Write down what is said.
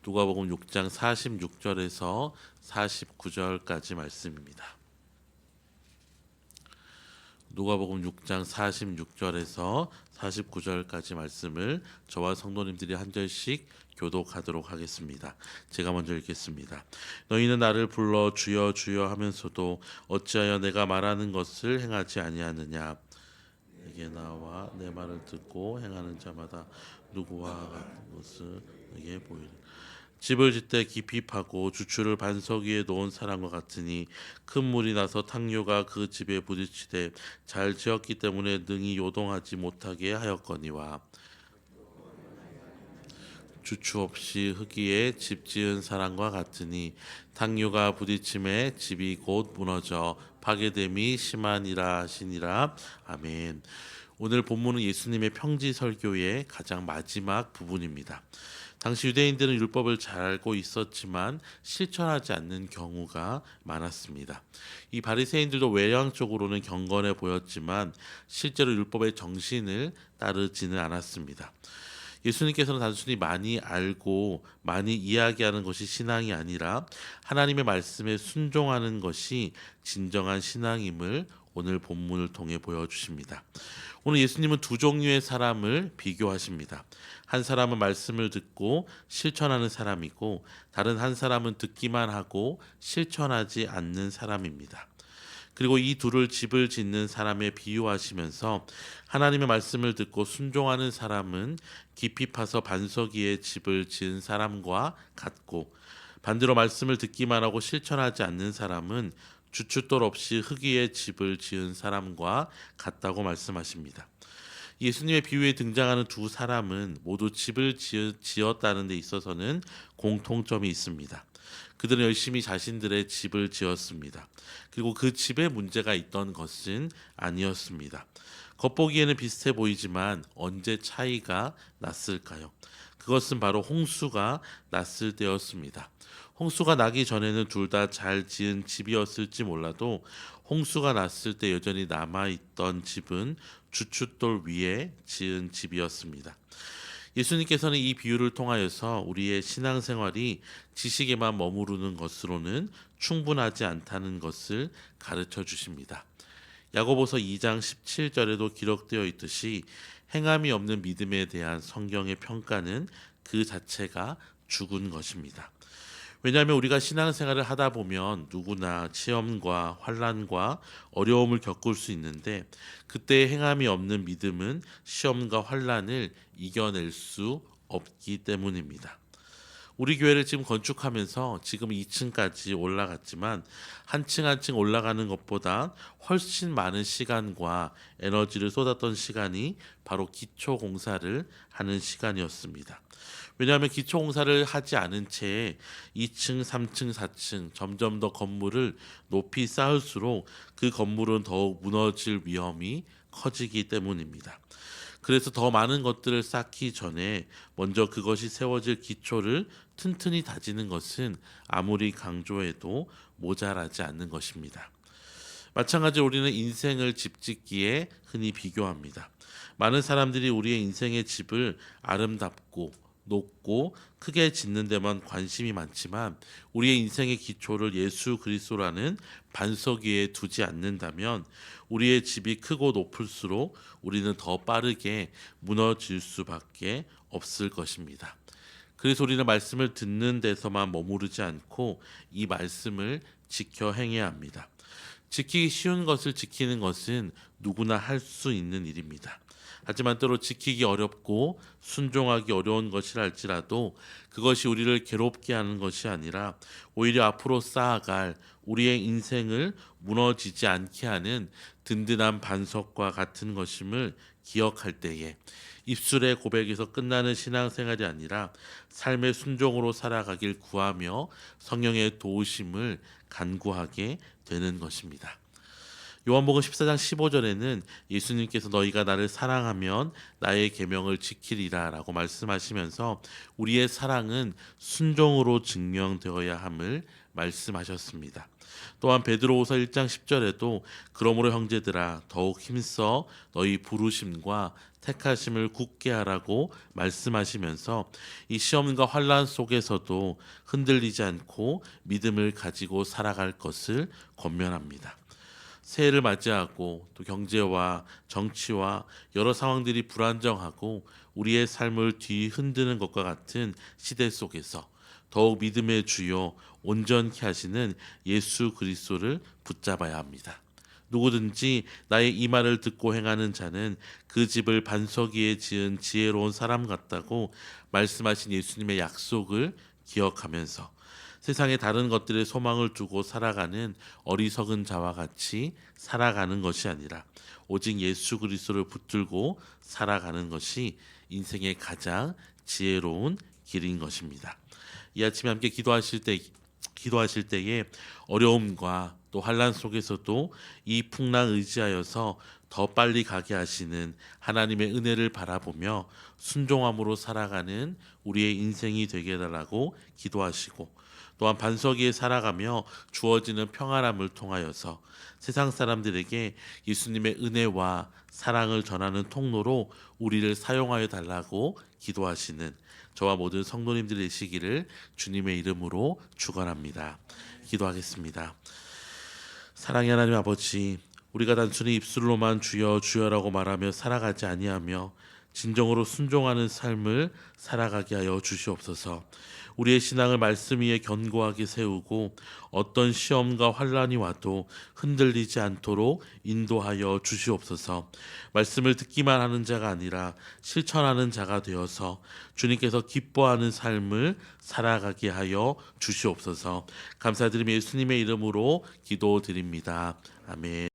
누가복음 6장 46절에서 49절까지 말씀입니다. 누가복음 6장 46절에서 49절까지 말씀을 저와 성도님들이 한 절씩 교독하도록 하겠습니다. 제가 먼저 읽겠습니다. 너희는 나를 불러 주여 주여 하면서도 어찌하여 내가 말하는 것을 행하지 아니하느냐. 내게 나와 내 말을 듣고 행하는 자마다 누구와 같은 것을 내게 보이리. 집을 짓되 깊이 파고 주추를 반석 위에 놓은 사람과 같으니 큰 물이 나서 탕류가 그 집에 부딪히되 잘 지었기 때문에 능히 요동하지 못하게 하였거니와 주추 없이 흙위에 집 지은 사람과 같으니 탕류가 부딪힘에 집이 곧 무너져 파괴됨이 심하니라 하시니라. 아멘. 오늘 본문은 예수님의 평지 설교의 가장 마지막 부분입니다. 당시 유대인들은 율법을 잘 알고 있었지만 실천하지 않는 경우가 많았습니다. 이 바리새인들도 외향적으로는 경건해 보였지만 실제로 율법의 정신을 따르지는 않았습니다. 예수님께서는 단순히 많이 알고 많이 이야기하는 것이 신앙이 아니라 하나님의 말씀에 순종하는 것이 진정한 신앙임을 오늘 본문을 통해 보여주십니다. 오늘 예수님은 두 종류의 사람을 비교하십니다. 한 사람은 말씀을 듣고 실천하는 사람이고 다른 한 사람은 듣기만 하고 실천하지 않는 사람입니다. 그리고 이 둘을 집을 짓는 사람에 비유하시면서 하나님의 말씀을 듣고 순종하는 사람은 깊이 파서 반석 위에 집을 지은 사람과 같고 반대로 말씀을 듣기만 하고 실천하지 않는 사람은 주춧돌 없이 흙 위에 집을 지은 사람과 같다고 말씀하십니다. 예수님의 비유에 등장하는 두 사람은 모두 집을 지었다는 데 있어서는 공통점이 있습니다. 그들은 열심히 자신들의 집을 지었습니다. 그리고 그 집에 문제가 있던 것은 아니었습니다. 겉보기에는 비슷해 보이지만 언제 차이가 났을까요? 그것은 바로 홍수가 났을 때였습니다. 홍수가 나기 전에는 둘 다 잘 지은 집이었을지 몰라도 홍수가 났을 때 여전히 남아있던 집은 주춧돌 위에 지은 집이었습니다. 예수님께서는 이 비유를 통하여서 우리의 신앙생활이 지식에만 머무르는 것으로는 충분하지 않다는 것을 가르쳐 주십니다. 야고보서 2장 17절에도 기록되어 있듯이 행함이 없는 믿음에 대한 성경의 평가는 그 자체가 죽은 것입니다. 왜냐하면 우리가 신앙생활을 하다 보면 누구나 시험과 환난과 어려움을 겪을 수 있는데 그때 행함이 없는 믿음은 시험과 환난을 이겨낼 수 없기 때문입니다. 우리 교회를 지금 건축하면서 지금 2층까지 올라갔지만 한 층 한 층 올라가는 것보다 훨씬 많은 시간과 에너지를 쏟았던 시간이 바로 기초 공사를 하는 시간이었습니다. 왜냐하면 기초 공사를 하지 않은 채 2층, 3층, 4층 점점 더 건물을 높이 쌓을수록 그 건물은 더욱 무너질 위험이 커지기 때문입니다. 그래서 더 많은 것들을 쌓기 전에 먼저 그것이 세워질 기초를 튼튼히 다지는 것은 아무리 강조해도 모자라지 않는 것입니다. 마찬가지로 우리는 인생을 집 짓기에 흔히 비교합니다. 많은 사람들이 우리의 인생의 집을 아름답고 높고 크게 짓는 데만 관심이 많지만 우리의 인생의 기초를 예수 그리스도라는 반석 위에 두지 않는다면 우리의 집이 크고 높을수록 우리는 더 빠르게 무너질 수밖에 없을 것입니다. 그래서 우리는 말씀을 듣는 데서만 머무르지 않고 이 말씀을 지켜 행해야 합니다. 지키기 쉬운 것을 지키는 것은 누구나 할 수 있는 일입니다. 하지만 때로 지키기 어렵고 순종하기 어려운 것이라 할지라도 그것이 우리를 괴롭게 하는 것이 아니라 오히려 앞으로 쌓아갈 우리의 인생을 무너지지 않게 하는 든든한 반석과 같은 것임을 기억할 때에 입술의 고백에서 끝나는 신앙생활이 아니라 삶의 순종으로 살아가길 구하며 성령의 도우심을 간구하게 되는 것입니다. 요한복음 14장 15절에는 예수님께서 너희가 나를 사랑하면 나의 계명을 지키리라 라고 말씀하시면서 우리의 사랑은 순종으로 증명되어야 함을 말씀하셨습니다. 또한 베드로후서 1장 10절에도 그러므로 형제들아 더욱 힘써 너희 부르심과 택하심을 굳게 하라고 말씀하시면서 이 시험과 환난 속에서도 흔들리지 않고 믿음을 가지고 살아갈 것을 권면합니다. 새해를 맞이하고 또 경제와 정치와 여러 상황들이 불안정하고 우리의 삶을 뒤흔드는 것과 같은 시대 속에서 더욱 믿음의 주요 온전케 하시는 예수 그리스도를 붙잡아야 합니다. 누구든지 나의 이 말을 듣고 행하는 자는 그 집을 반석 위에 지은 지혜로운 사람 같다고 말씀하신 예수님의 약속을 기억하면서 세상에 다른 것들에 소망을 두고 살아가는 어리석은 자와 같이 살아가는 것이 아니라 오직 예수 그리스도를 붙들고 살아가는 것이 인생의 가장 지혜로운 길인 것입니다. 이 아침에 함께 기도하실 때에 어려움과 또 환난 속에서도 이 풍랑 의지하여서 더 빨리 가게 하시는 하나님의 은혜를 바라보며 순종함으로 살아가는 우리의 인생이 되게 해달라고 기도하시고, 또한 반석 위에 살아가며 주어지는 평안함을 통하여서 세상 사람들에게 예수님의 은혜와 사랑을 전하는 통로로 우리를 사용하여 달라고 기도하시는 저와 모든 성도님들 되시기를 주님의 이름으로 축원합니다. 기도하겠습니다. 사랑의 하나님 아버지, 우리가 단순히 입술로만 주여 주여라고 말하며 살아가지 아니하며 진정으로 순종하는 삶을 살아가게 하여 주시옵소서. 우리의 신앙을 말씀 위에 견고하게 세우고 어떤 시험과 환난이 와도 흔들리지 않도록 인도하여 주시옵소서. 말씀을 듣기만 하는 자가 아니라 실천하는 자가 되어서 주님께서 기뻐하는 삶을 살아가게 하여 주시옵소서. 감사드리며 예수님의 이름으로 기도드립니다. 아멘.